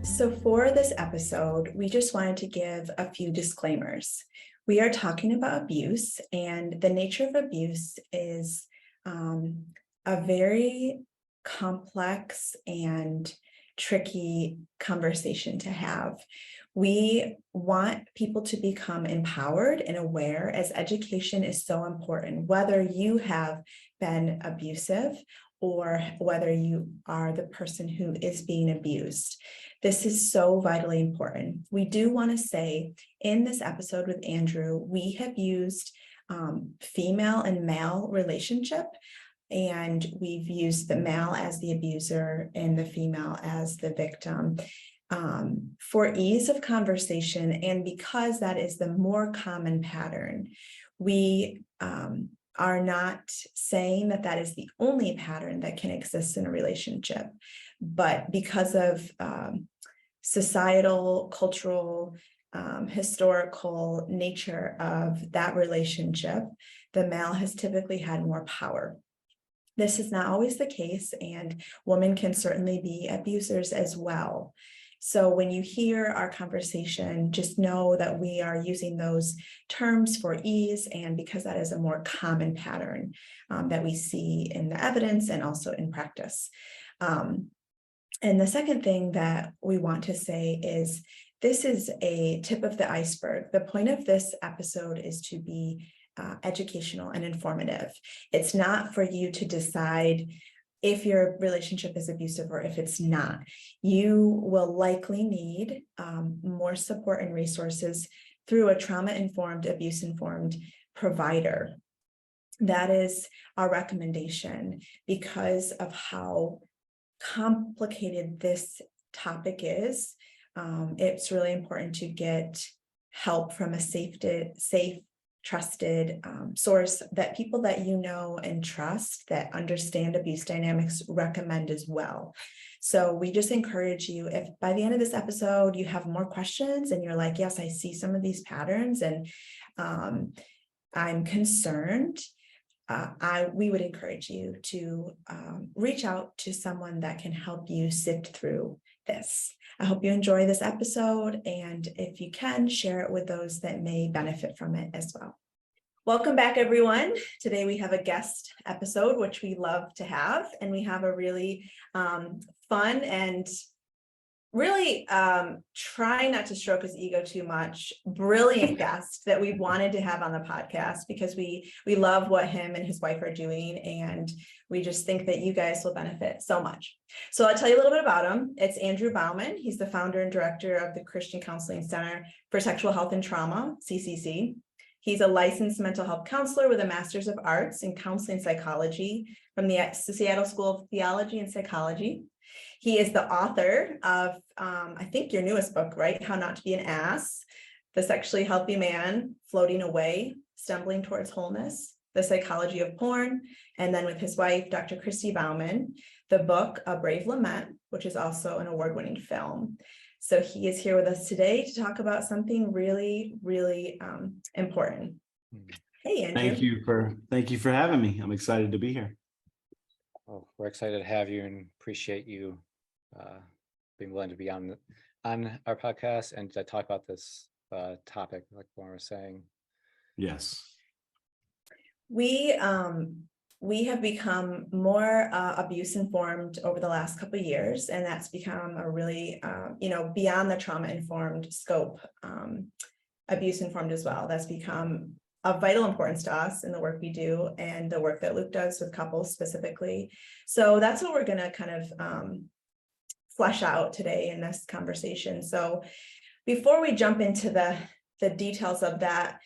So for this episode, we just wanted to give a few disclaimers. We are talking about abuse, and the nature of abuse is a very complex and tricky conversation to have. We want people to become empowered and aware, as education is so important, whether you have been abusive or whether you are the person who is being abused. This is so vitally important. We do want to say in this episode with Andrew, we have used female and male relationship, and we've used the male as the abuser and the female as the victim. For ease of conversation, and because that is the more common pattern, we are not saying that that is the only pattern that can exist in a relationship, but because of societal, cultural, historical nature of that relationship, the male has typically had more power. This is not always the case, and women can certainly be abusers as well. So when you hear our conversation, just know that we are using those terms for ease, and because that is a more common pattern that we see in the evidence and also in practice. And the second thing that we want to say is this is a tip of the iceberg. The point of this episode is to be educational and informative. It's not for you to decide if your relationship is abusive or if it's not. You will likely need more support and resources through a trauma-informed, abuse-informed provider. That is our recommendation because of how complicated this topic is. It's really important to get help from a safe, trusted source, that people that you know and trust that understand abuse dynamics recommend as well. So we just encourage you, if by the end of this episode you have more questions and you're like, yes, I see some of these patterns and I'm concerned, we would encourage you to reach out to someone that can help you sift through this. I hope you enjoy this episode, and if you can, share it with those that may benefit from it as well. Welcome back, everyone. Today we have a guest episode, which we love to have, and we have a really fun and really trying not to stroke his ego too much, brilliant guest that we wanted to have on the podcast because we love what him and his wife are doing, and we just think that you guys will benefit so much. So I'll tell you a little bit about him. It's Andrew Bauman. He's the founder and director of the Christian Counseling Center for Sexual Health and Trauma, CCC. He's a licensed mental health counselor with a Master's of Arts in Counseling Psychology from the Seattle School of Theology and Psychology. He is the author of, I think your newest book, right? How Not to Be an Ass, The Sexually Healthy Man, Floating Away, Stumbling Towards Wholeness, The Psychology of Porn, and then with his wife, Dr. Clinician Bauman, the book, A Brave Lament, which is also an award-winning film. So he is here with us today to talk about something really, really important. Hey, Andrew. Thank you for having me. I'm excited to be here. Well, we're excited to have you and appreciate you being willing to be on our podcast and to talk about this topic, like Lauren was saying. Yes. We have become more abuse informed over the last couple of years, and that's become a really, beyond the trauma informed scope, abuse informed as well. That's become of vital importance to us in the work we do and the work that Luke does with couples specifically. So that's what we're going to kind of flesh out today in this conversation. So before we jump into the details of that,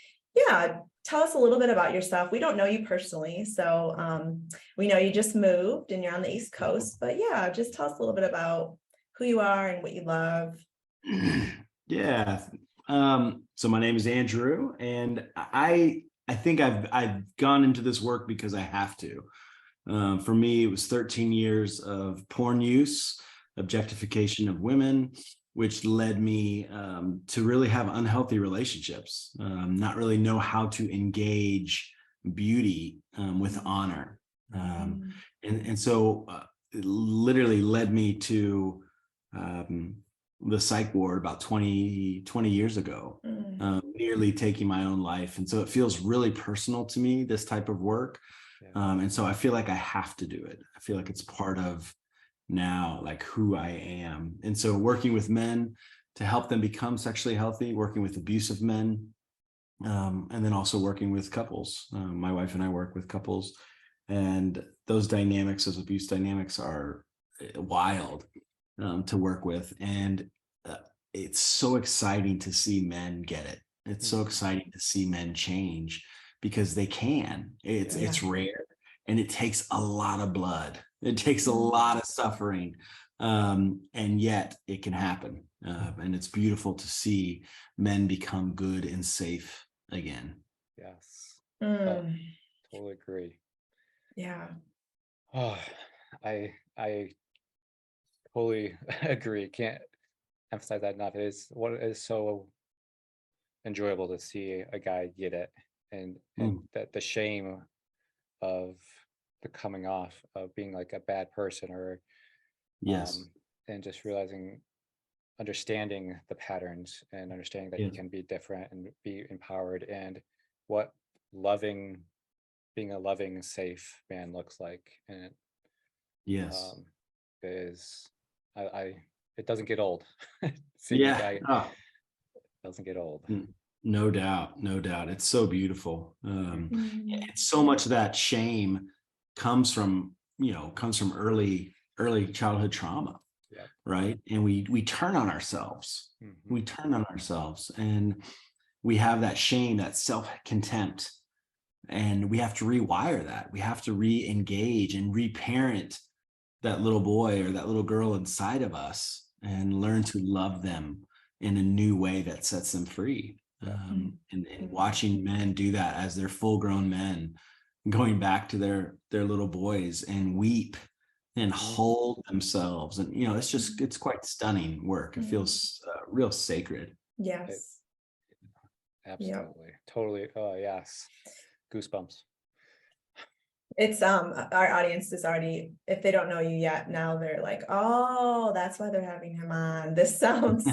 tell us a little bit about yourself. We don't know you personally, so we know you just moved and you're on the East Coast, but just tell us a little bit about who you are and what you love. Yeah. So my name is Andrew, and I think I've gone into this work because I have to. For me, it was 13 years of porn use, objectification of women, which led me to really have unhealthy relationships, not really know how to engage beauty with honor. And so it literally led me to the psych ward about 20 years ago, nearly taking my own life. And so it feels really personal to me, this type of work. And so I feel like I have to do it. I feel like it's part of now, like who I am. And so working with men to help them become sexually healthy, working with abusive men, and then also working with couples. My wife and I work with couples, and those dynamics, those abuse dynamics, are wild to work with. And it's so exciting to see men get it. It's so exciting to see men change, because they can. It's rare, and it takes a lot of blood. It takes a lot of suffering, and yet it can happen. And it's beautiful to see men become good and safe again. Yes. Totally agree. Yeah. Oh, I totally agree. Can't emphasize that enough. It is so enjoyable to see a guy get it, and that the shame of the coming off of being like a bad person, or and just understanding the patterns, and understanding that he can be different and be empowered, and what being a loving, safe man looks like. And it doesn't get old. Seeing a guy doesn't get old. No doubt. It's so beautiful. It's so much of that shame comes from early childhood trauma. Right. And we turn on ourselves. We turn on ourselves, and we have that shame, that self-contempt, and we have to rewire that. We have to re-engage and reparent that little boy or that little girl inside of us, and learn to love them in a new way that sets them free. And watching men do that as they're full-grown men, going back to their little boys, and weep and hold themselves. And, it's quite stunning work. It feels real sacred. Yes. Absolutely. Totally. Oh, yes. Goosebumps. It's our audience is already, if they don't know you yet, now they're like, oh, that's why they're having him on. This sounds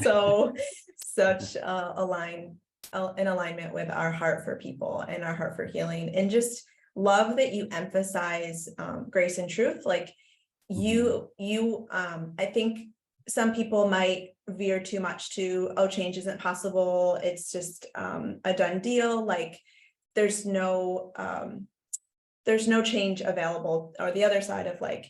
such in alignment with our heart for people and our heart for healing. And just love that you emphasize grace and truth. Like I think some people might veer too much to, oh, change isn't possible, it's just a done deal. Like there's no change available, or the other side of like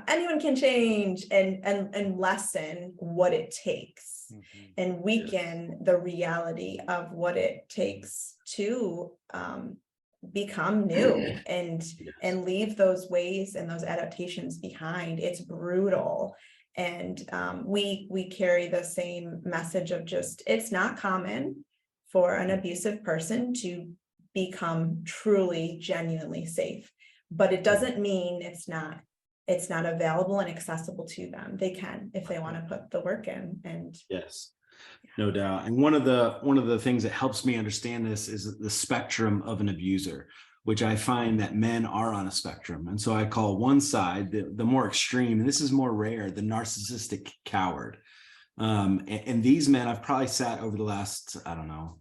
anyone can change, and lessen what it takes, and weaken the reality of what it takes to become new, and leave those ways and those adaptations behind. It's brutal. And we carry the same message of just, it's not common for an abusive person to become truly, genuinely safe, but it doesn't mean it's not available and accessible to them. They can, if they want to put the work in. And no doubt. And one of the things that helps me understand this is the spectrum of an abuser, which I find that men are on a spectrum. And so I call one side, the more extreme, and this is more rare, the narcissistic coward. And these men, I've probably sat over the last,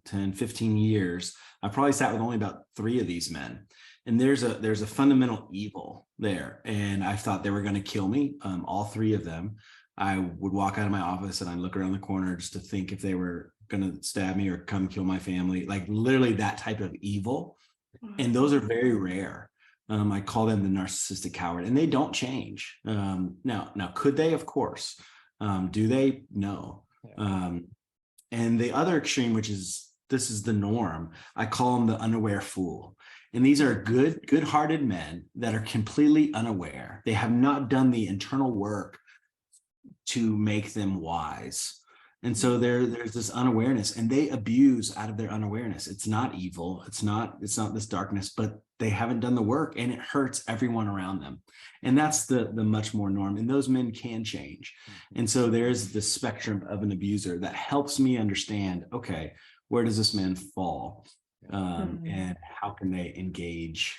10, 15 years, I've probably sat with only about 3 of these men. And there's a fundamental evil there. And I thought they were going to kill me, all 3 of them. I would walk out of my office and I'd look around the corner just to think if they were going to stab me or come kill my family, like literally that type of evil. And those are very rare. I call them the narcissistic coward, and they don't change. Now, could they? Of course. Do they? No. And the other extreme, this is the norm, I call them the unaware fool. And these are good-hearted men that are completely unaware. They have not done the internal work to make them wise. And so there's this unawareness, and they abuse out of their unawareness. It's not evil. It's not this darkness, but they haven't done the work, and it hurts everyone around them. And that's the much more norm. And those men can change. And so there's the spectrum of an abuser that helps me understand, okay, where does this man fall? And how can they engage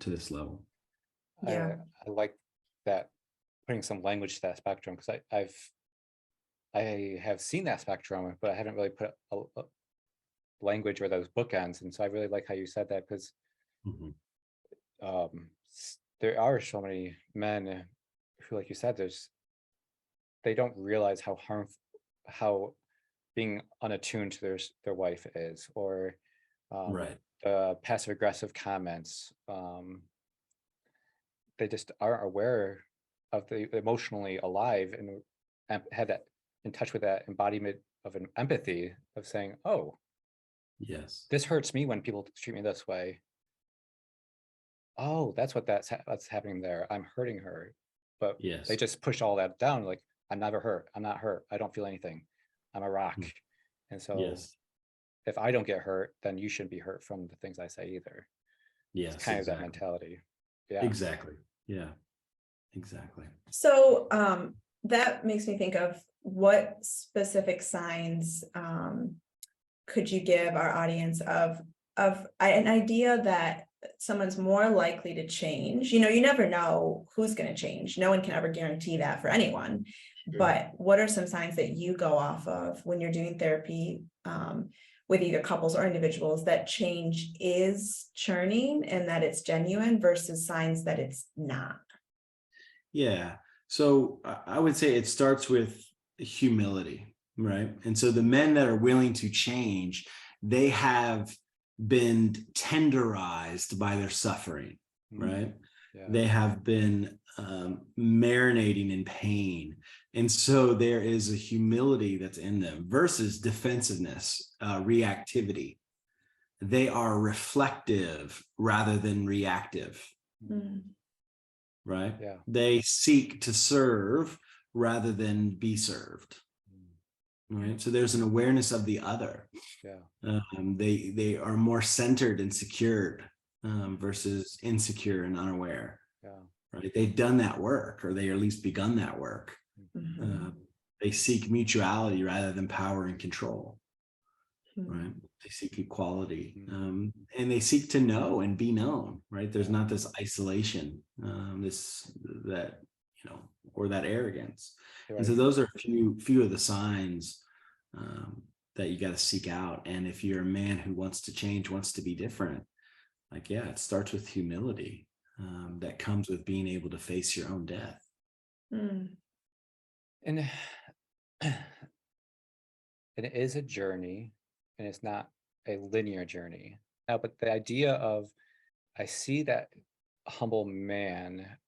to this level? I like that, putting some language to that spectrum, because I've I have seen that spectrum, but I haven't really put a language or those bookends. And so I really like how you said that, because there are so many men who, like you said, they don't realize how being unattuned to their wife is, or Right. passive aggressive comments. They just aren't aware of the emotionally alive and have that in touch with that embodiment of an empathy of saying, oh, Yes. this hurts me when people treat me this way. Oh, that's what's happening there. I'm hurting her. But Yes. they just push all that down, like, I'm never hurt. I'm not hurt. I don't feel anything. I'm a rock. And so Yes. if I don't get hurt, then you shouldn't be hurt from the things I say either. Yes. It's kind of that Exactly. mentality. Yeah. Exactly. Yeah. Exactly. So that makes me think of what specific signs could you give our audience of an idea that someone's more likely to change? You know, you never know who's going to change. No one can ever guarantee that for anyone. Sure. But what are some signs that you go off of when you're doing therapy with either couples or individuals, that change is churning and that it's genuine, versus signs that it's not? Yeah. So I would say it starts with humility, right? And so the men that are willing to change, they have been tenderized by their suffering, right? Yeah. They have been marinating in pain. And so there is a humility that's in them versus defensiveness, reactivity. They are reflective rather than reactive. Right? Yeah. They seek to serve rather than be served. Right. So there's an awareness of the other. Yeah. They are more centered and secured versus insecure and unaware. Yeah. Right. They've done that work, or they at least begun that work. They seek mutuality rather than power and control. Right. They seek equality, and they seek to know and be known. Right. There's not this isolation, or that arrogance. Right. And so those are few of the signs that you got to seek out. And if you're a man who wants to change, wants to be different, it starts with humility that comes with being able to face your own death. And it is a journey, and it's not a linear journey. Now, but the idea of, I see that humble man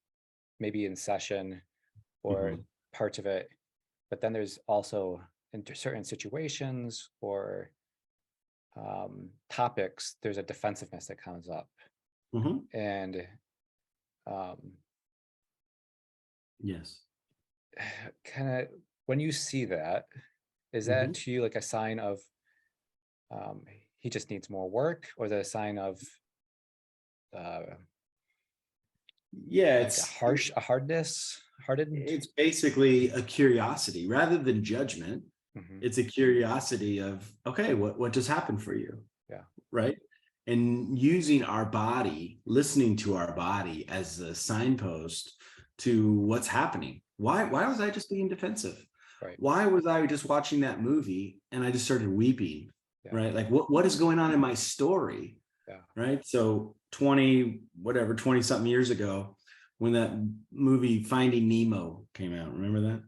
maybe in session or parts of it, but then there's also in certain situations or topics, there's a defensiveness that comes up. And yes, kind of, when you see that, is that to you like a sign of he just needs more work, or is it a sign of it's hardness? It's basically a curiosity rather than judgment. It's a curiosity of, okay, what just happened for you? Yeah. Right. And using our body, listening to our body as a signpost to what's happening. Why was I just being defensive? Right. Why was I just watching that movie and I just started weeping? Yeah. Right. Like what is going on in my story? Yeah. Right. So 20 something years ago, when that movie Finding Nemo came out, remember that?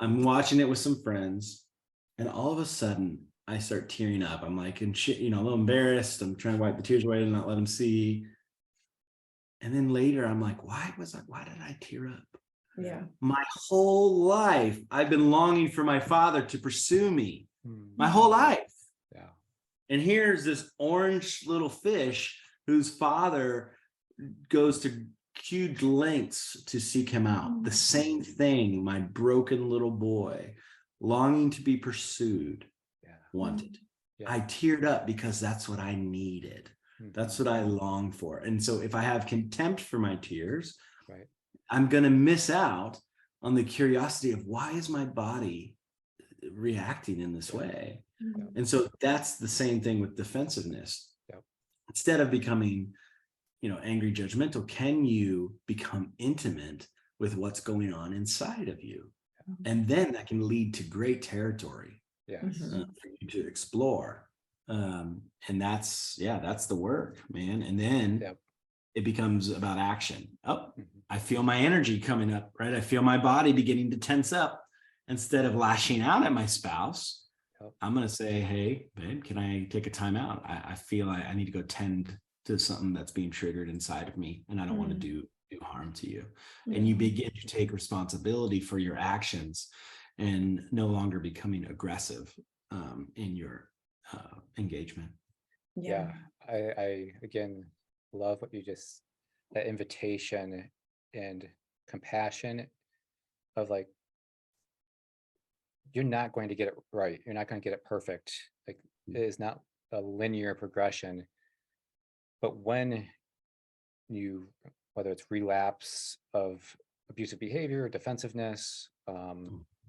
I'm watching it with some friends, and all of a sudden I start tearing up. I'm like, and shit, a little embarrassed. I'm trying to wipe the tears away and not let them see. And then later I'm like, why did I tear up? Yeah. My whole life, I've been longing for my father to pursue me. My whole life. Yeah. And here's this orange little fish whose father goes to huge lengths to seek him out. The same thing my broken little boy, longing to be pursued, wanted. Yeah. I teared up because that's what I needed. That's what I longed for. And so if I have contempt for my tears, right, I'm going to miss out on the curiosity of, why is my body reacting in this way? And so that's the same thing with defensiveness. Instead of becoming angry, judgmental, can you become intimate with what's going on inside of you? And then that can lead to great territory Yes. for you to explore. And that's the work, man. And then Yep. it becomes about action. Oh, Mhm. I feel my energy coming up, right? I feel my body beginning to tense up. Instead of lashing out at my spouse, Yep. I'm going to say, hey, babe, can I take a time out? I feel I need to go tend to something that's being triggered inside of me, and I don't want to do harm to you. And you begin to take responsibility for your actions and no longer becoming aggressive in your engagement. Yeah. I again love what you just, that invitation and compassion of like, you're not going to get it right. You're not going to get it perfect. Like, it is not a linear progression. But when you, whether it's relapse of abusive behavior, defensiveness,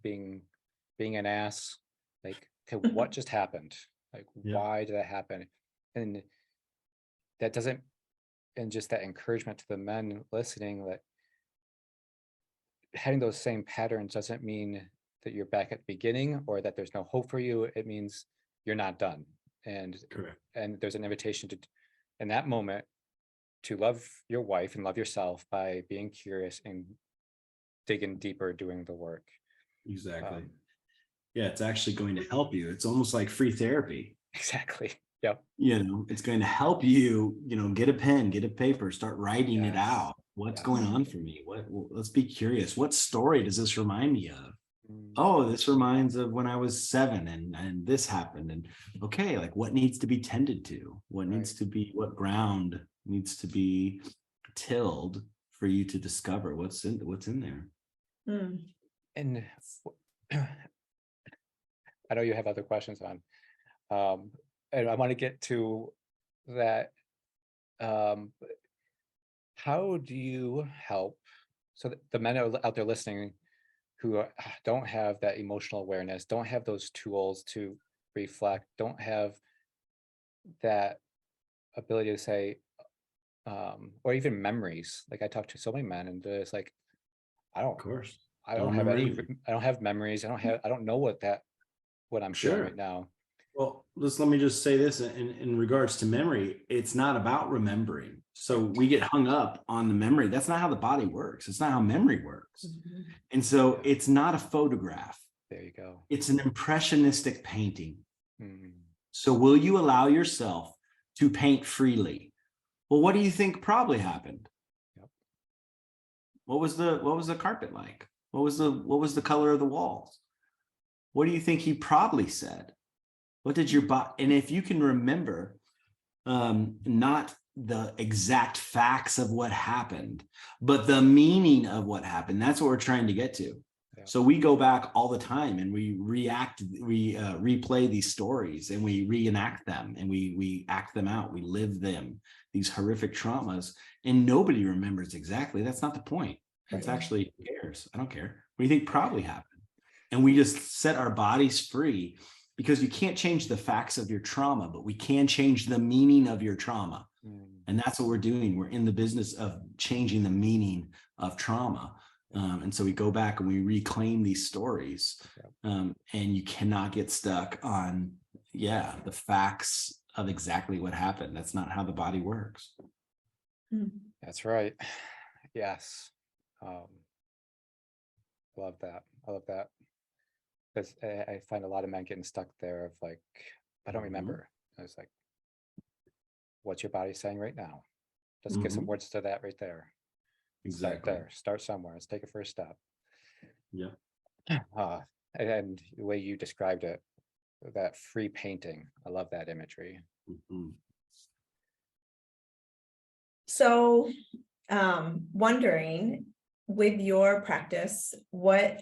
being an ass, like, okay, what just happened? Like, why did that happen? And that doesn't, and just that encouragement to the men listening, that having those same patterns doesn't mean that you're back at the beginning or that there's no hope for you. It means you're not done. And Correct. And there's an invitation to, in that moment, to love your wife and love yourself by being curious and digging deeper, doing the work. Exactly. Yeah, it's actually going to help you. It's almost like free therapy. Exactly. Yep. It's going to help you, get a pen, get a paper, start writing it Yes. out. What's going on for me? Let's be curious. What story does this remind me of? Oh, this reminds of when I was 7 and this happened. And okay, like, what needs to be tended to? What needs to be, what ground needs to be tilled for you to discover what's in there? And I know you have other questions on, and I want to get to that. How do you help so that the men out there listening who don't have that emotional awareness, don't have those tools to reflect, don't have that ability to say, or even memories? Like, I talk to so many men and they're just like, I Of course. don't have any, I don't have memories. I don't know what I'm feeling right now. Well, let me just say this in regards to memory. It's not about remembering. So we get hung up on the memory. That's not how the body works. It's not how memory works. And so it's not a photograph. There you go. It's an impressionistic painting. So will you allow yourself to paint freely? Well, what do you think probably happened? What was the carpet like? What was the color of the walls? What do you think he probably said? What did your body, and if you can remember, not the exact facts of what happened, but the meaning of what happened, that's what we're trying to get to. So we go back all the time and we replay these stories and we reenact them and we act them out. We live them, these horrific traumas, and nobody remembers exactly. That's not the point. It's actually, who cares? I don't care. What do you think probably happened? And we just set our bodies free, because you can't change the facts of your trauma, but we can change the meaning of your trauma. And that's what we're doing. We're in the business of changing the meaning of trauma. And so we go back and we reclaim these stories. And you cannot get stuck on, the facts of exactly what happened. That's not how the body works. That's right. Yes. Love that. I love that. Because I find a lot of men getting stuck there of like, I don't remember. I was like, what's your body saying right now? Just get some words to that right there. Exactly. Start there. Start somewhere. Let's take a first step. Yeah. And the way you described it, that free painting, I love that imagery. So, wondering, with your practice, what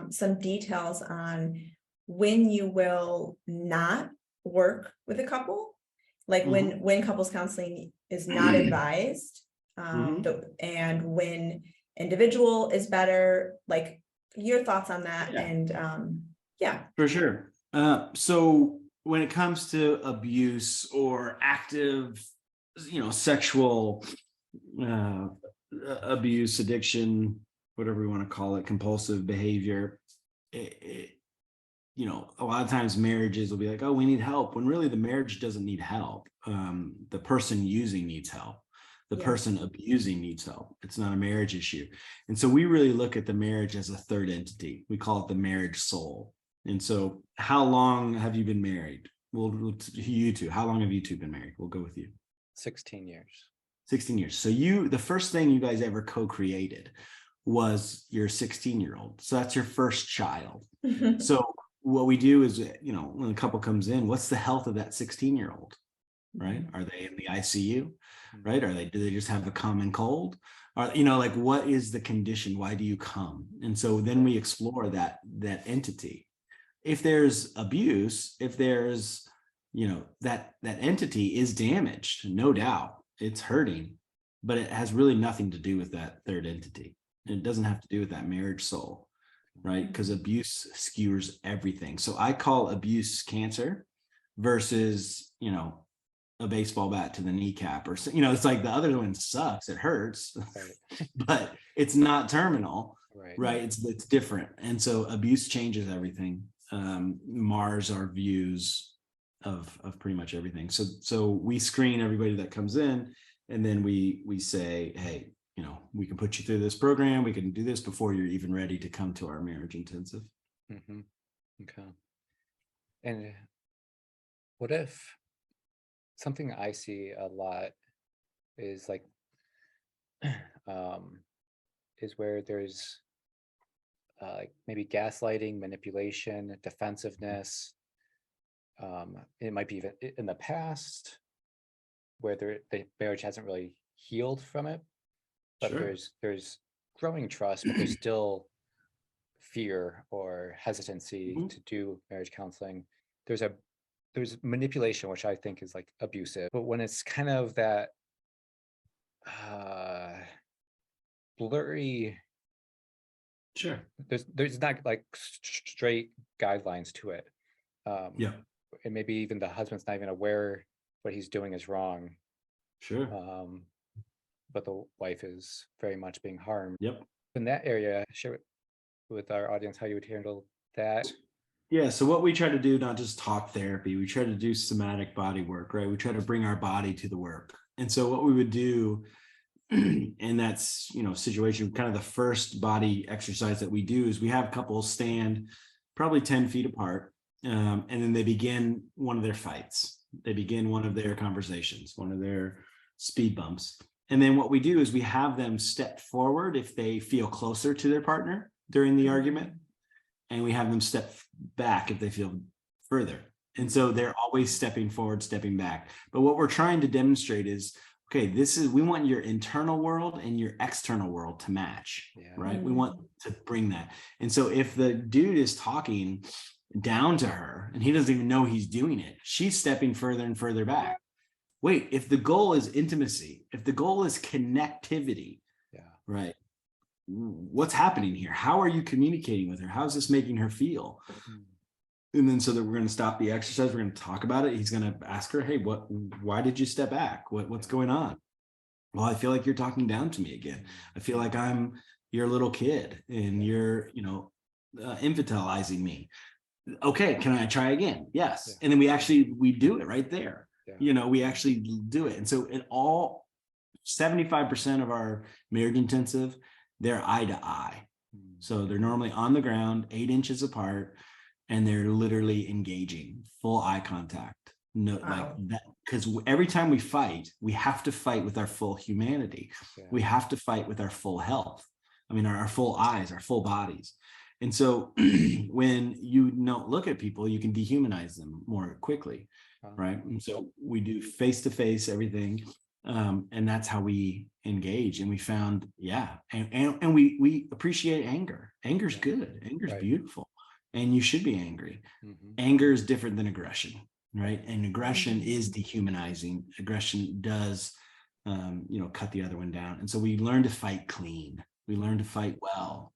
some details on when you will not work with a couple, like when couples counseling is not advised, and when individual is better, like your thoughts on that. And for sure. So when it comes to abuse or active, sexual abuse, addiction, whatever we want to call it, compulsive behavior, you know, a lot of times marriages will be like, oh, we need help, when really the marriage doesn't need help. The person using needs help. The person abusing needs help. It's not a marriage issue. And so we really look at the marriage as a third entity. We call it the marriage soul. And so how long have you been married? Well, you two, how long have you two been married? We'll go with you. 16 years. 16 years. So the first thing you guys ever co-created was your 16-year-old. So that's your first child. So what we do is, you know, when a couple comes in, what's the health of that 16-year-old, right? Are they in the ICU, right? Do they just have a common cold? Or, you know, like, what is the condition? Why do you come? And so then we explore that entity. If there's abuse, if there's, you know, that entity is damaged, no doubt, it's hurting, but it has really nothing to do with that third entity. It doesn't have to do with that marriage soul, right? Because abuse skewers everything. So I call abuse cancer versus, you know, a baseball bat to the kneecap, or, you know, it's like the other one sucks, it hurts, but it's not terminal, right? It's different. And so abuse changes everything, mars our views of pretty much everything. So we screen everybody that comes in, and then we say, hey, you know, we can put you through this program, we can do this before you're even ready to come to our marriage intensive. Okay. And what if something I see a lot is like, is where there's like maybe gaslighting, manipulation, defensiveness. It might be even in the past where the marriage hasn't really healed from it, but there's growing trust, but there's still fear or hesitancy to do marriage counseling. There's manipulation, which I think is like abusive, but when it's kind of that blurry, there's not like straight guidelines to it. And maybe even the husband's not even aware what he's doing is wrong. But the wife is very much being harmed. In that area, share with our audience how you would handle that. Yeah, so what we try to do, not just talk therapy, we try to do somatic body work, right? We try to bring our body to the work. And so what we would do in that, you know, situation, kind of the first body exercise that we do is we have couples stand probably 10 feet apart, and then they begin one of their fights. They begin one of their conversations, one of their speed bumps. And then what we do is we have them step forward if they feel closer to their partner during the argument, and we have them step back if they feel further. And so they're always stepping forward, stepping back. But what we're trying to demonstrate is, okay, we want your internal world and your external world to match, right? We want to bring that. And so if the dude is talking down to her and he doesn't even know he's doing it, she's stepping further and further back. Wait, if the goal is intimacy, if the goal is connectivity, right? What's happening here? How are you communicating with her? How is this making her feel? And then so that we're going to stop the exercise, we're going to talk about it. He's going to ask her, hey, why did you step back? What's going on? Well, I feel like you're talking down to me again. I feel like I'm your little kid and you're, you know, infantilizing me. Okay, can I try again? Yes. And then we do it right there. You know, we actually do it. And so in all 75% of our marriage intensive, they're eye to eye. So they're normally on the ground, 8 inches apart, and they're literally engaging, full eye contact. No, like that, because every time we fight, we have to fight with our full humanity. We have to fight with our full health. I mean, our full eyes, our full bodies. And so when you don't look at people, you can dehumanize them more quickly, right? And so we do face-to-face everything. And that's how we engage. And we found, and we appreciate anger. Anger's good. Anger's beautiful. And you should be angry. Anger is different than aggression, right? And aggression is dehumanizing. Aggression does, you know, cut the other one down. And so we learn to fight clean. We learn to fight well.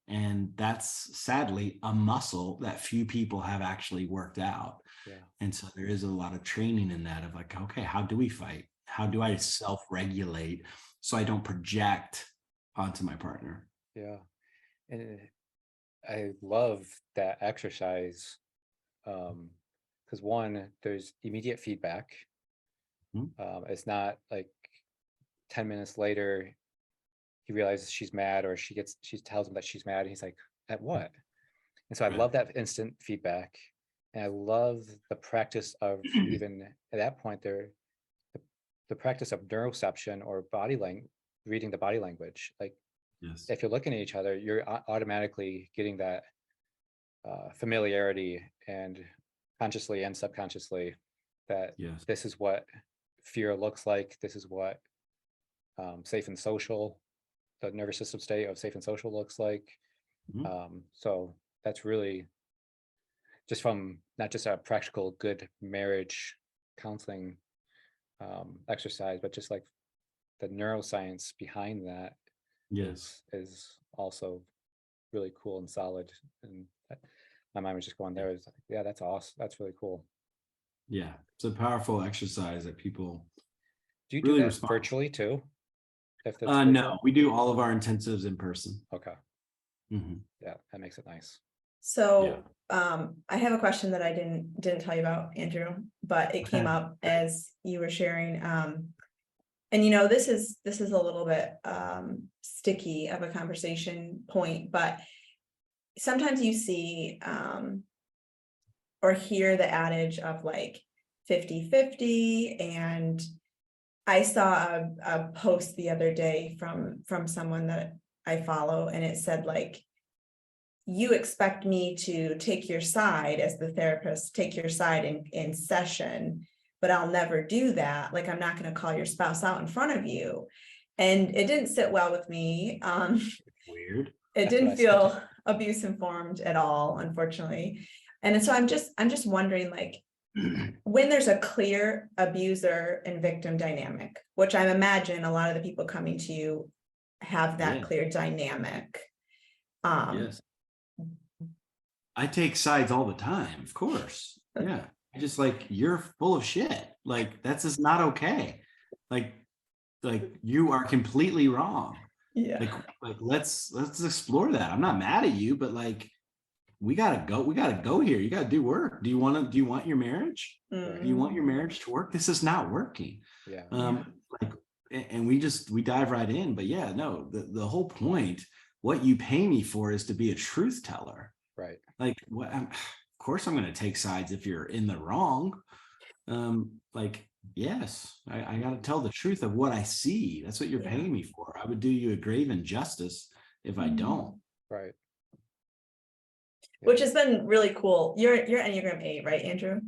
And that's sadly a muscle that few people have actually worked out. And so there is a lot of training in that of like, okay, how do we fight? How do I self-regulate so I don't project onto my partner? And I love that exercise because one, there's immediate feedback. It's not like 10 minutes later he realizes she's mad, or she tells him that she's mad, and he's like, at what? And so I love that instant feedback, and I love the practice of even at that point there, the practice of neuroception or reading the body language. Like, if you're looking at each other, you're automatically getting that familiarity, and consciously and subconsciously, that this is what fear looks like. This is what safe and social, the nervous system state of safe and social looks like. So that's really just from not just a practical good marriage counseling exercise, but just like the neuroscience behind that is also really cool and solid. And my mind was just going there. It's like, yeah, that's awesome. That's really cool. Yeah, it's a powerful exercise that people do you do that virtually too? If that's no, we do all of our intensives in person. Okay. Yeah, that makes it nice. So I have a question that I didn't tell you about, Andrew, but it came up as you were sharing. And you know, this is a little bit sticky of a conversation point, but sometimes you see or hear the adage of like 50-50. And I saw a post the other day from someone that I follow, and it said like, you expect me to take your side as the therapist, take your side in session, but I'll never do that. Like, I'm not going to call your spouse out in front of you. And it didn't sit well with me. Weird. It didn't feel abuse informed at all, unfortunately. And so I'm just wondering, like, when there's a clear abuser and victim dynamic, which I imagine a lot of the people coming to you have that clear dynamic. Yes. I take sides all the time, of course. Yeah. I just like, you're full of shit. Like, that's just not okay. Like you are completely wrong. Yeah. Like let's explore that. I'm not mad at you, but like, we gotta go here. You gotta do work. Do you want your marriage? Do you want your marriage to work? This is not working. Like, and we dive right in. But yeah, no, the whole point, what you pay me for is to be a truth teller. Right. Like, what? Of course, I'm going to take sides if you're in the wrong. Like, yes, I got to tell the truth of what I see. That's what you're paying me for. I would do you a grave injustice if I don't. Right. Which has been really cool. You're Enneagram 8, right, Andrew?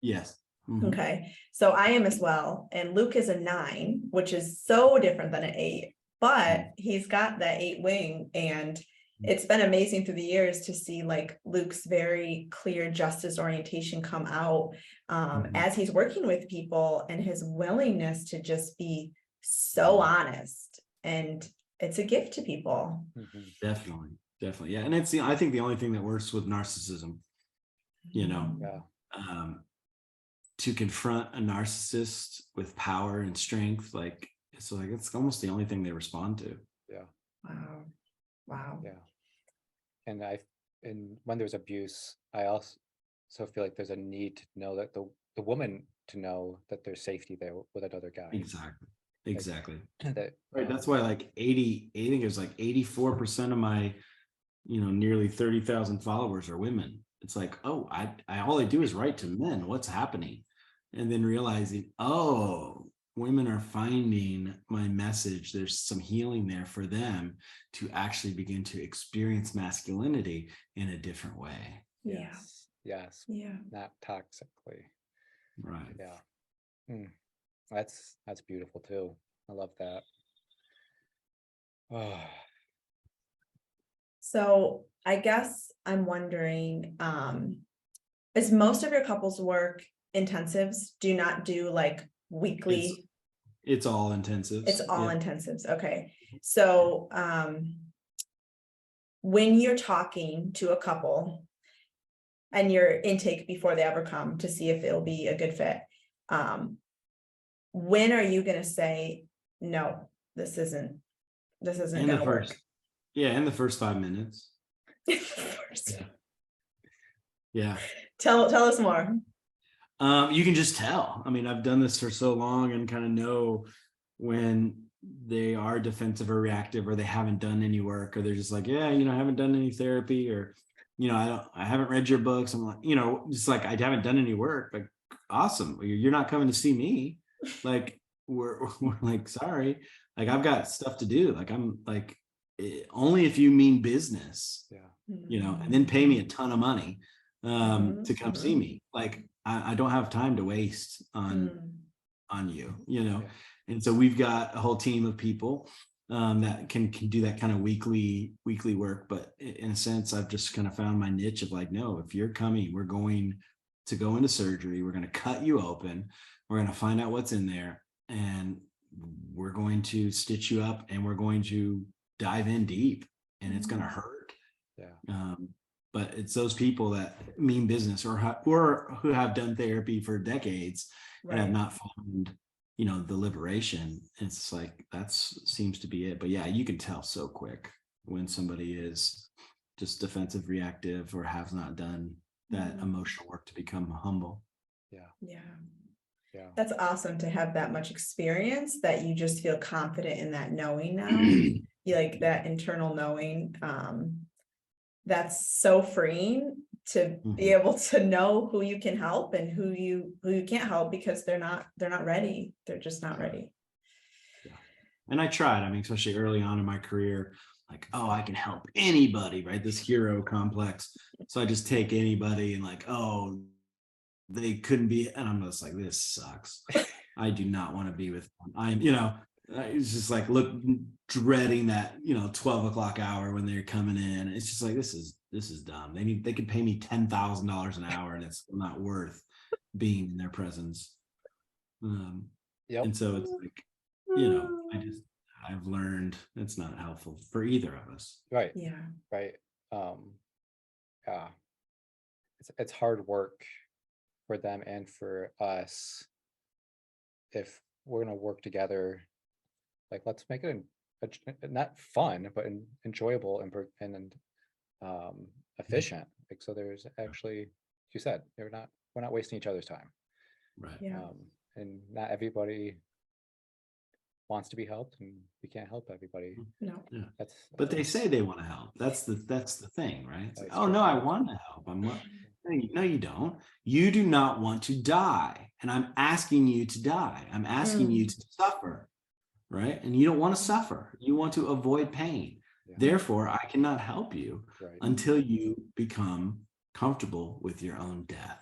Yes. Okay. So I am as well. And Luke is a 9, which is so different than an 8, but he's got that 8 wing. And it's been amazing through the years to see like Luke's very clear justice orientation come out as he's working with people, and his willingness to just be so honest. And it's a gift to people. Definitely. Yeah. And it's I think the only thing that works with narcissism, you know, to confront a narcissist with power and strength, like, it's almost the only thing they respond to. Yeah. Wow. Yeah. And when there's abuse, I also feel like there's a need to know that the woman to know that there's safety there with another guy. Exactly. That, right. That's why like 84% of my, nearly 30,000 followers are women. It's like, oh, I all I do is write to men. What's happening? And then realizing, oh, women are finding my message. There's some healing there for them to actually begin to experience masculinity in a different way. Yes. Not toxically. Right. Yeah. That's beautiful too. I love that. Oh. So I guess I'm wondering, is most of your couples work intensives? Do you not do like weekly? It's all intensives. It's all intensives. Okay. So when you're talking to a couple and your intake before they ever come to see if it'll be a good fit, when are you going to say, no, this isn't gonna work? Yeah, in the first 5 minutes. Yeah. Tell us more. You can just tell. I mean, I've done this for so long and kind of know when they are defensive or reactive, or they haven't done any work, or they're just like, yeah, I haven't done any therapy, or, I haven't read your books. I'm like, just like, I haven't done any work. Like, awesome. You're not coming to see me. Like, we're like, sorry. Like, I've got stuff to do. Like, I'm like, only if you mean business, and then pay me a ton of money to come see me. Like, I don't have time to waste on you, And so we've got a whole team of people that can do that kind of weekly work. But in a sense, I've just kind of found my niche of like, no, if you're coming, we're going to go into surgery. We're going to cut you open. We're going to find out what's in there, and we're going to stitch you up, and we're going to dive in deep, and it's going to hurt. Yeah. But it's those people that mean business, or who have done therapy for decades and have not found, the liberation. It's like, seems to be it. But yeah, you can tell so quick when somebody is just defensive, reactive, or has not done that emotional work to become humble. Yeah. That's awesome to have that much experience that you just feel confident in that knowing now. You like that internal knowing. That's so freeing to be able to know who you can help and who you can't help, because they're not ready. They're just not ready. Yeah. And I tried, especially early on in my career, like, oh, I can help anybody, right? This hero complex. So I just take anybody and like, oh, they couldn't be, and I'm just like, this sucks. I do not want to be with them. I'm, it's just like, dreading that, 12 o'clock hour when they're coming in. It's just like, this is dumb. They could pay me $10,000 an hour, and it's not worth being in their presence. And so it's like, I've learned it's not helpful for either of us. Right. Yeah. Right. Yeah. It's hard work for them and for us if we're going to work together. Like, let's make it not fun, but enjoyable and efficient. Like, so there's actually, you said, we're not wasting each other's time. Right. Yeah. And not everybody wants to be helped, and we can't help everybody. No. Yeah. But they say they want to help. That's the thing, right? It's like, oh true. no, I want to help. No, you don't. You do not want to die, and I'm asking you to die. I'm asking you to suffer. Right. And you don't want to suffer. You want to avoid pain. Yeah. Therefore, I cannot help you until you become comfortable with your own death.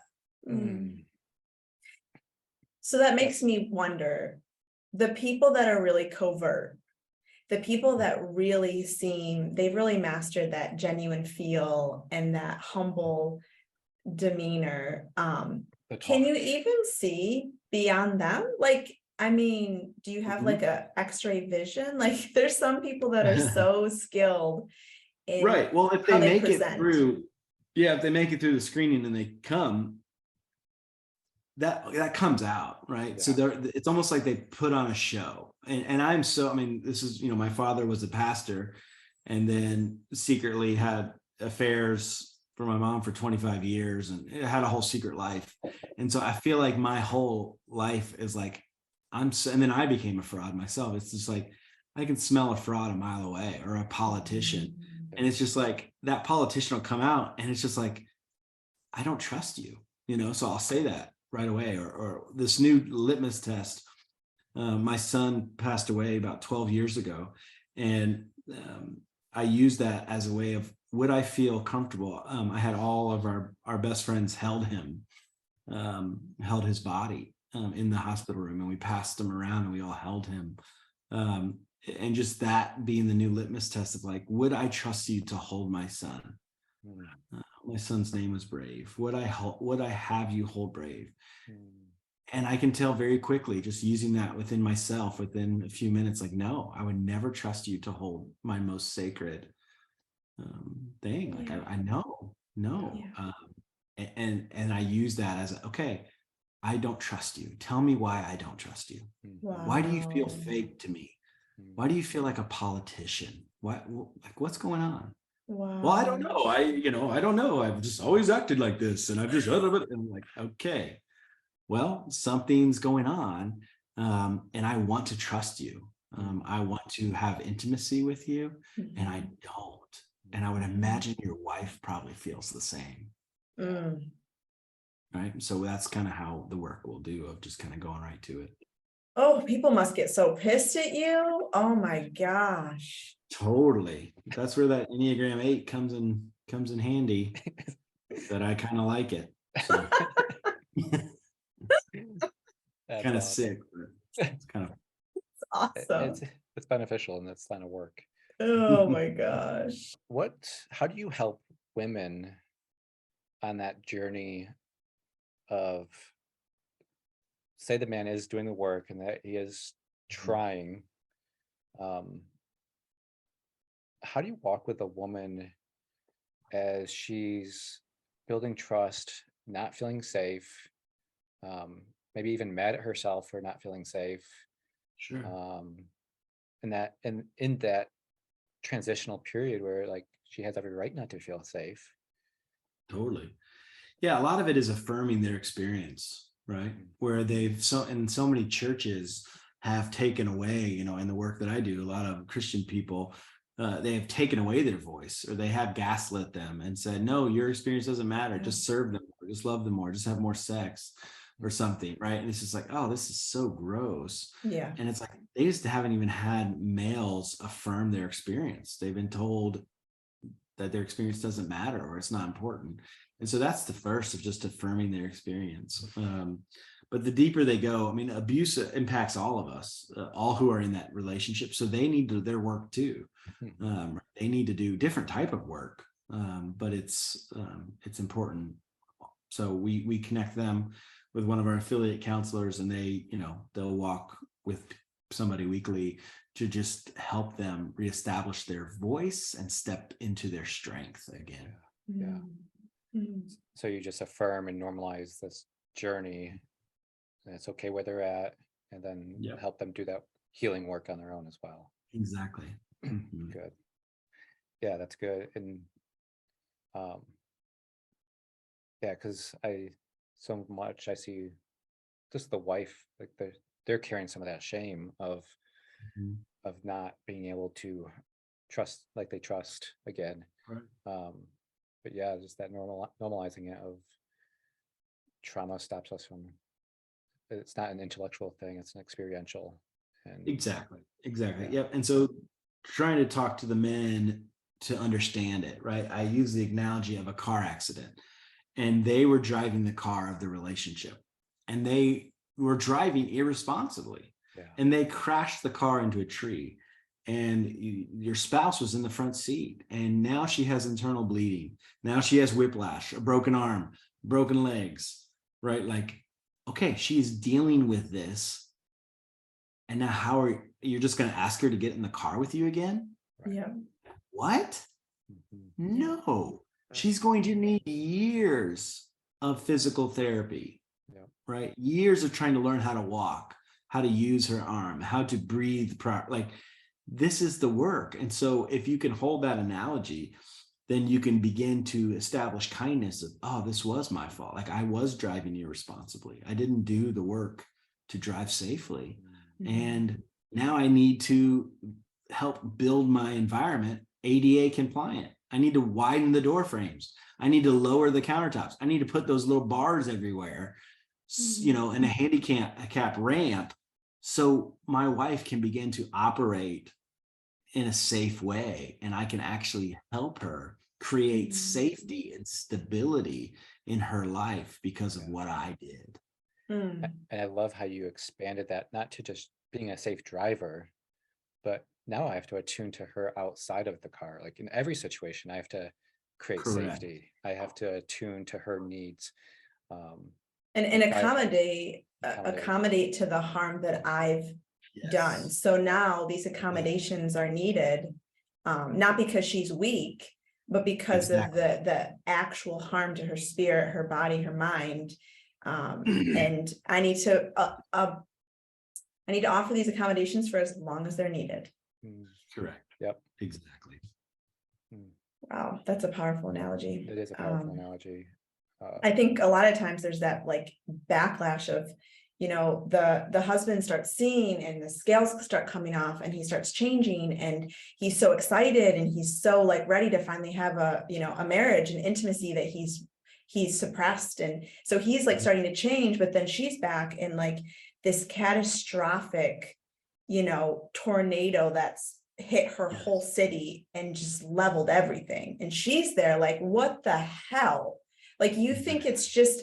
So that makes me wonder, the people that are really covert, the people that really they've really mastered that genuine feel and that humble demeanor. Can you even see beyond them? Like, do you have like a X-ray vision? Like, there's some people that are so skilled in right. Well, if they make it through, if they make it through the screening and they come, that comes out, right? Yeah. So it's almost like they put on a show. And I'm so, this is, my father was a pastor, and then secretly had affairs for my mom for 25 years, and had a whole secret life. And so I feel like my whole life is like, and then I became a fraud myself. It's just like, I can smell a fraud a mile away, or a politician. And it's just like, that politician will come out, and it's just like, I don't trust you, so I'll say that right away. Or this new litmus test. My son passed away about 12 years ago. And I used that as a way of, would I feel comfortable? I had all of our best friends held his body in the hospital room, and we passed him around, and we all held him. And just that being the new litmus test of like, would I trust you to hold my son? My son's name was Brave. Would I have you hold Brave? And I can tell very quickly, just using that within myself, within a few minutes, like, no, I would never trust you to hold my most sacred thing. Like, I know, no. Yeah. And I use that as, okay, I don't trust you. Tell me why I don't trust you. Wow. Why do you feel fake to me? Why do you feel like a politician? What's going on? Wow. Well, I don't know. I don't know. I've just always acted like this, and I've just and I'm like, okay, well, something's going on, and I want to trust you. I want to have intimacy with you, and I don't. And I would imagine your wife probably feels the same. Right. So that's kind of how the work will do, of just kind of going right to it. Oh, people must get so pissed at you. Oh my gosh. Totally. That's where that Enneagram 8 comes in handy. That I kind of like it. So. Kind of sick, but it's kind of Awesome. It's beneficial in this line of work. Oh my gosh. How do you help women on that journey of, say the man is doing the work and that he is trying, how do you walk with a woman as she's building trust, not feeling safe, maybe even mad at herself for not feeling safe? sure. And in that transitional period where like she has every right not to feel safe. Totally. Yeah, a lot of it is affirming their experience, right? Where in so many churches have taken away, in the work that I do, a lot of Christian people, they have taken away their voice, or they have gaslit them and said, no, your experience doesn't matter. Just serve them, or just love them more, just have more sex or something, right? And it's just like, oh, this is so gross. Yeah. And it's like, they just haven't even had males affirm their experience. They've been told that their experience doesn't matter, or it's not important. And so that's the first, of just affirming their experience. But the deeper they go, abuse impacts all of us, all who are in that relationship. So they need to do their work too. They need to do different type of work, but it's important. So we connect them with one of our affiliate counselors, and they'll walk with somebody weekly to just help them reestablish their voice and step into their strength again. Yeah. So you just affirm and normalize this journey, and it's okay where they're at, and then help them do that healing work on their own as well. Exactly. Good. Yeah, that's good. And because I see just the wife, like they're carrying some of that shame of not being able to trust like they trust again. Right. But yeah, just that normalizing it of trauma stops us from, it's not an intellectual thing, it's an experiential. And Exactly. Yep. And so trying to talk to the men to understand it, right? I use the analogy of a car accident, and they were driving the car of the relationship, and they were driving irresponsibly, and they crashed the car into a tree, and your spouse was in the front seat, and now she has internal bleeding. Now she has whiplash, a broken arm, broken legs, right? Like, okay, she's dealing with this. And now you're just going to ask her to get in the car with you again? Yeah. What? No, she's going to need years of physical therapy, right? Years of trying to learn how to walk, how to use her arm, how to breathe properly. Like, this is the work. And so if you can hold that analogy, then you can begin to establish kindness of, oh, this was my fault. Like, I was driving irresponsibly. I didn't do the work to drive safely. And now I need to help build my environment ADA compliant. I need to widen the door frames. I need to lower the countertops. I need to put those little bars everywhere, and a handicap ramp, so my wife can begin to operate in a safe way, and I can actually help her create safety and stability in her life because of what I did. And I love how you expanded that, not to just being a safe driver, but now I have to attune to her outside of the car. Like in every situation, I have to create safety. I have to attune to her needs. And accommodate to the harm that I've done. So now these accommodations are needed, not because she's weak, but because of the actual harm to her spirit, her body, her mind. And I need to offer these accommodations for as long as they're needed. Correct. Yep. Exactly. Wow, that's a powerful analogy. It is a powerful analogy. I think a lot of times there's that like backlash of, you know, the husband starts seeing and the scales start coming off and he starts changing and he's so excited and he's so like ready to finally have a, you know, a marriage and intimacy that he's suppressed. And so he's like starting to change, but then she's back in like this catastrophic, you know, tornado that's hit her whole city and just leveled everything. And she's there like, what the hell? Like, you think it's just,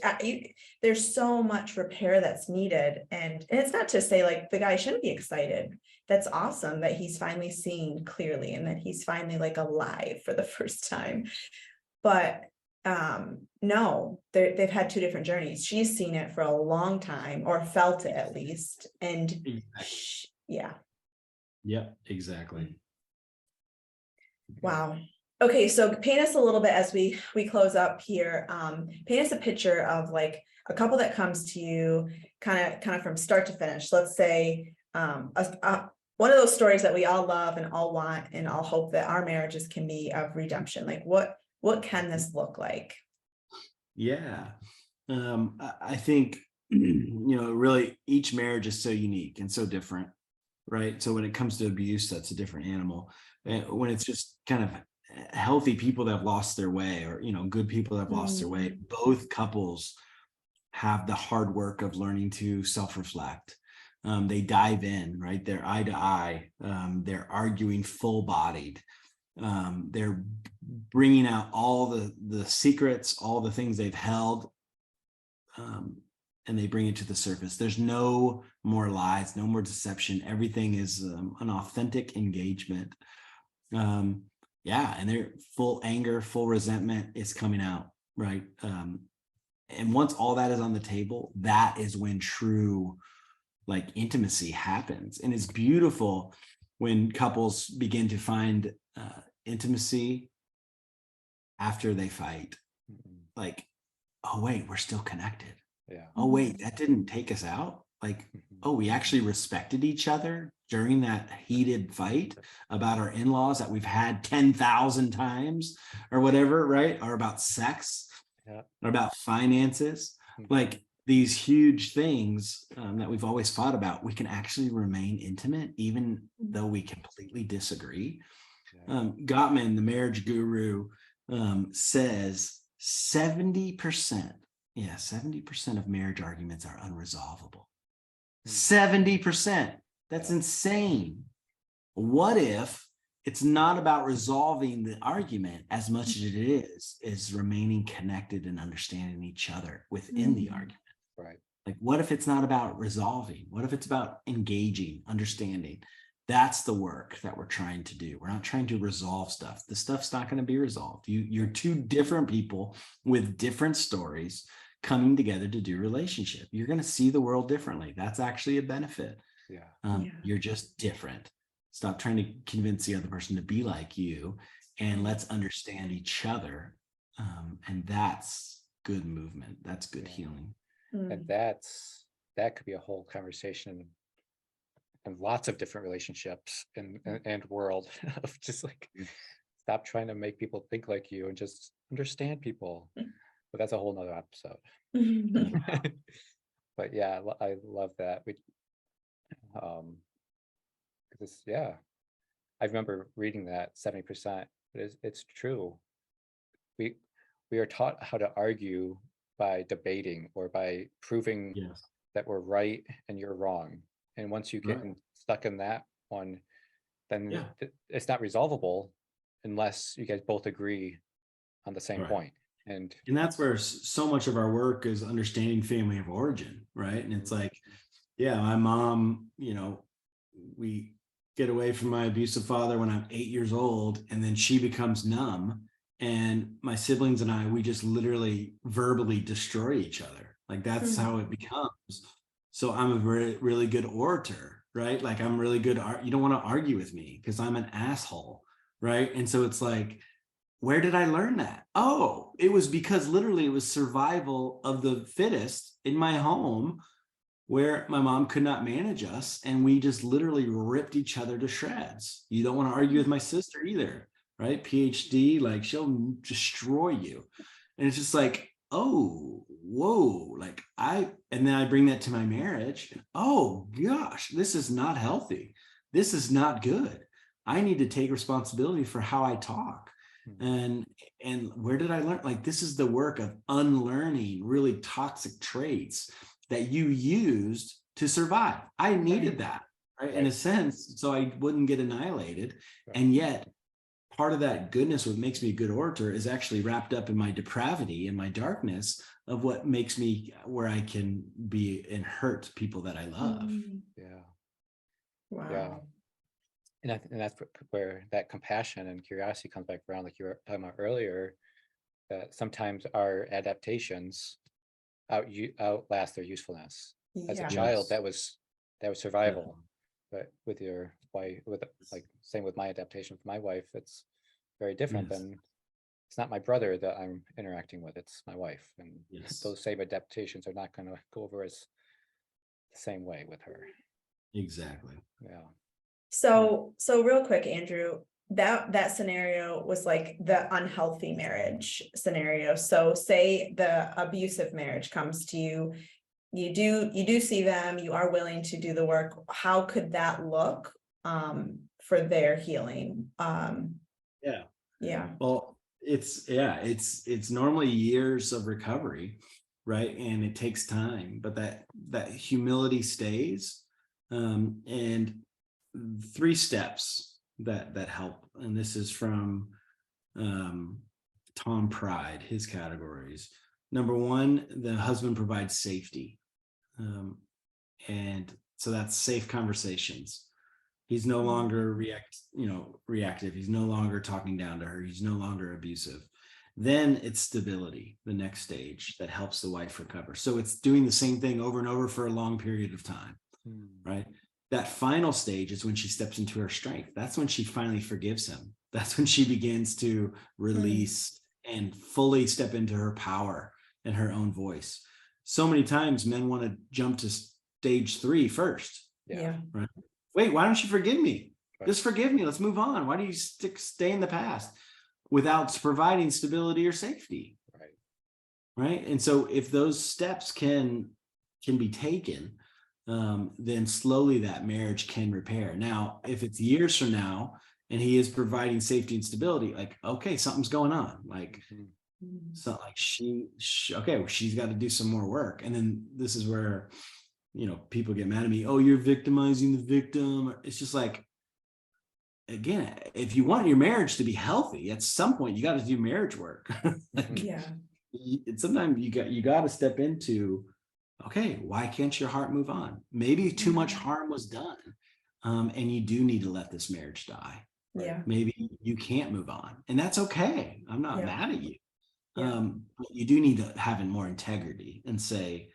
there's so much repair that's needed. And it's not to say like the guy shouldn't be excited. That's awesome that he's finally seeing clearly and that he's finally like alive for the first time. But no, they've had two different journeys. She's seen it for a long time, or felt it at least. And yeah. Yep, exactly. Wow. Okay, so paint us a little bit as we close up here. Paint us a picture of like a couple that comes to you kind of from start to finish. Let's say one of those stories that we all love and all want and all hope that our marriages can be of redemption. Like what can this look like? Yeah. I think, you know, really each marriage is so unique and so different, right? So when it comes to abuse, that's a different animal. And when it's just kind of healthy people that have lost their way, or, you know, good people that have lost their way, both couples have the hard work of learning to self-reflect. They dive in, right? They're eye to eye. They're arguing full-bodied. They're bringing out all the secrets, all the things they've held, and they bring it to the surface. There's no more lies, no more deception. Everything is an authentic engagement. Yeah, and they're full anger, full resentment is coming out, right? And once all that is on the table, that is when true like intimacy happens. And it's beautiful when couples begin to find intimacy after they fight. Like, oh wait, we're still connected. Yeah. Oh wait, that didn't take us out. Like, oh, we actually respected each other during that heated fight about our in-laws that we've had 10,000 times or whatever, right? Or about sex, or about finances, like these huge things that we've always fought about. We can actually remain intimate even though we completely disagree. Gottman, the marriage guru, says 70%, 70% of marriage arguments are unresolvable. 70%. That's insane. What if it's not about resolving the argument as much as it is remaining connected and understanding each other within the argument? Right. Like, what if it's not about resolving? What if it's about engaging, understanding? That's the work that we're trying to do. We're not trying to resolve stuff. The stuff's not going to be resolved. You're two different people with different stories coming together to do relationship. You're going to see the world differently. That's actually a benefit. You're just different. Stop trying to convince the other person to be like you, and let's understand each other. And that's good movement. That's good healing. And that could be a whole conversation and lots of different relationships and world of just like, stop trying to make people think like you and just understand people. But that's a whole nother episode. But yeah, I love that. Because I remember reading that 70%, but it's true. We are taught how to argue by debating or by proving that we're right and you're wrong. And once you get stuck in that one, then it's not resolvable unless you guys both agree on the same point. And that's where so much of our work is understanding family of origin, right? And it's like, my mom, you know, we get away from my abusive father when I'm 8 years old, and then she becomes numb, and my siblings and I, we just literally verbally destroy each other. Like, that's how it becomes. So I'm a really good orator, right? Like, I'm really good. You don't want to argue with me because I'm an asshole, right? And so it's like, where did I learn that? Oh, it was because literally it was survival of the fittest in my home, where my mom could not manage us, and we just literally ripped each other to shreds. You don't want to argue with my sister either. right? PhD, like she'll destroy you. And it's just like, oh, whoa, like and then I bring that to my marriage. Oh gosh, this is not healthy. This is not good. I need to take responsibility for how I talk. And where did I learn? Like, this is the work of unlearning really toxic traits that you used to survive. I needed that, right? In a sense, so I wouldn't get annihilated. And yet part of that goodness, what makes me a good orator, is actually wrapped up in my depravity and my darkness of what makes me where I can be and hurt people that I love. Yeah. Wow. Yeah. And that's where that compassion and curiosity comes back around, like you were talking about earlier, that sometimes our adaptations outlast their usefulness. As a child, that was survival. But with your wife, same with my adaptation with my wife, it's very different than, it's not my brother that I'm interacting with, it's my wife. And those same adaptations are not going to go over as the same way with her. Exactly. Yeah. So real quick, Andrew, that scenario was like the unhealthy marriage scenario. So say the abusive marriage comes to you, you do see them, you are willing to do the work. How could that look for their healing? Well, it's normally years of recovery, right? And it takes time, but that humility stays. And 3 steps that help, and this is from Tom Pride, his categories. Number 1, the husband provides safety, and so that's safe conversations. He's no longer reactive. He's no longer talking down to her. He's no longer abusive. Then it's stability, the next stage that helps the wife recover. So it's doing the same thing over and over for a long period of time, right? That final stage is when she steps into her strength. That's when she finally forgives him. That's when she begins to release and fully step into her power and her own voice. So many times men want to jump to stage 3 first. Right? Wait, why don't you forgive me? Just forgive me. Let's move on. Why do you stay in the past without providing stability or safety? Right. And so if those steps can be taken, then slowly that marriage can repair. Now, if it's years from now and he is providing safety and stability, like, okay, something's going on. Like, so like okay, well, she's got to do some more work. And then this is where, people get mad at me. Oh, you're victimizing the victim. It's just like, again, if you want your marriage to be healthy, at some point you got to do marriage work. Sometimes you got to step into, okay, why can't your heart move on? Maybe too much harm was done, and you do need to let this marriage die. Maybe you can't move on, and that's okay. I'm not mad at you. But you do need to have more integrity and say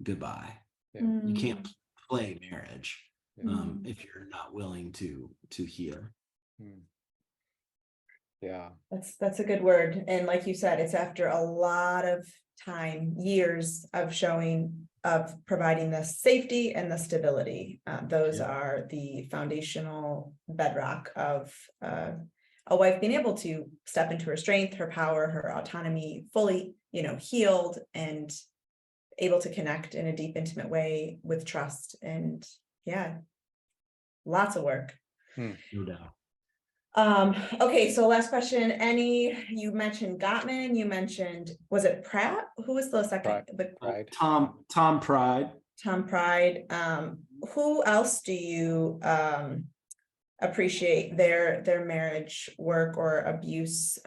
goodbye. You can't play marriage if you're not willing to heal. That's a good word. And like you said, it's after a lot of time, years of providing the safety and the stability. Those are the foundational bedrock of a wife being able to step into her strength, her power, her autonomy, fully, healed and able to connect in a deep, intimate way with trust. And lots of work. No doubt. Okay, so last question. You mentioned Gottman, you mentioned, was it Pratt? Who was the second? Pride. Tom Pride. Tom Pride. Who else do you appreciate their marriage work or abuse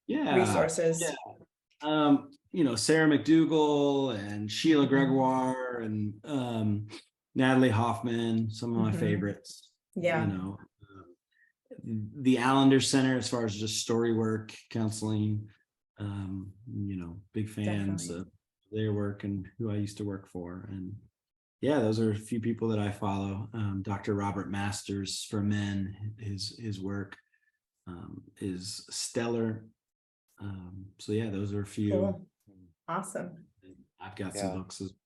resources? Sarah McDougall and Sheila Gregoire and Natalie Hoffman, some of my favorites. The Allender Center, as far as just story work, counseling, big fans of their work and who I used to work for. And those are a few people that I follow. Dr. Robert Masters for men, his work is stellar. Those are a few. Cool. Awesome. I've got some books as well.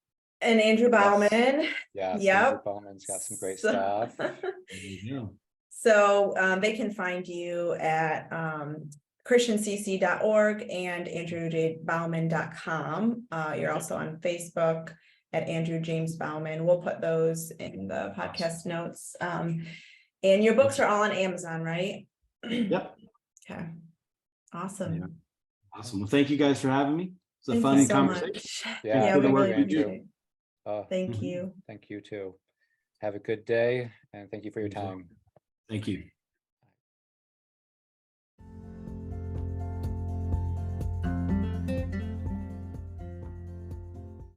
And Andrew Bauman. Andrew Bauman's got some great stuff. There you go. So they can find you at christiancc.org and andrewjbauman.com. You're also on Facebook at Andrew James Bauman. We'll put those in the podcast notes. And your books are all on Amazon, right? Yep. Okay. Awesome. Yeah. Awesome. Well, thank you guys for having me. It's a Thank fun you so conversation. much. Yeah, Yeah, for we the work really you do. appreciate it. Thank Mhm. you. Thank you too. Have a good day, and thank you for your You as well. time. Thank you.